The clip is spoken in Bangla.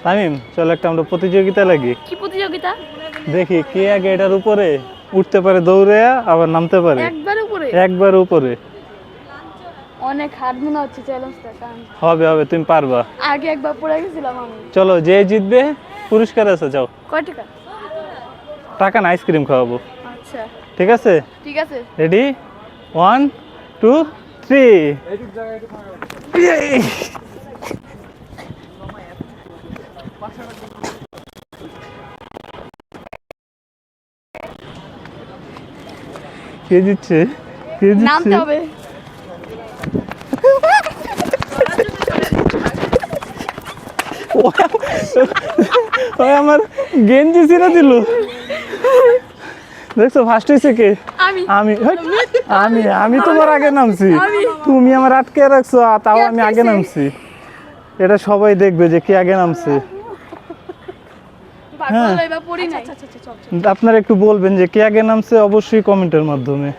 তামিম চল একটা আমরা প্রতিযোগিতা লাগি। কি প্রতিযোগিতা? দেখি কে আগে এটার উপরে উঠতে পারে দৌড়ে আবার নামতে পারে একবার উপরে। অনেক হার্ড মনে হচ্ছে চ্যালেঞ্জটা। হবে হবে, তুমি পারবা। আগে একবার পড়ে গেছিলাম আমি। চলো, যে জিতবে পুরস্কার আছে, যাও। কয় টাকা? টাকা না, আইসক্রিম খাওয়াবো। আচ্ছা ঠিক আছে ঠিক আছে। রেডি 1 2 3। কে জিতছে? কে জিতছে? নামতে হবে। ওই আমার গেঞ্জি ছিঁড়ে দিল। দেখছো ফার্স্ট হয়েছে কে? আমি আমি আমি আমি তোমার আগে নামছি, তুমি আমার আটকে রাখছো, তাও আমি আগে নামছি। এটা সবাই দেখবে যে কে আগে নামছে। হ্যাঁ, এবার পড়ি নাই। আপনারা একটু বলবেন যে কে আগে নামছে, অবশ্যই কমেন্টের মাধ্যমে।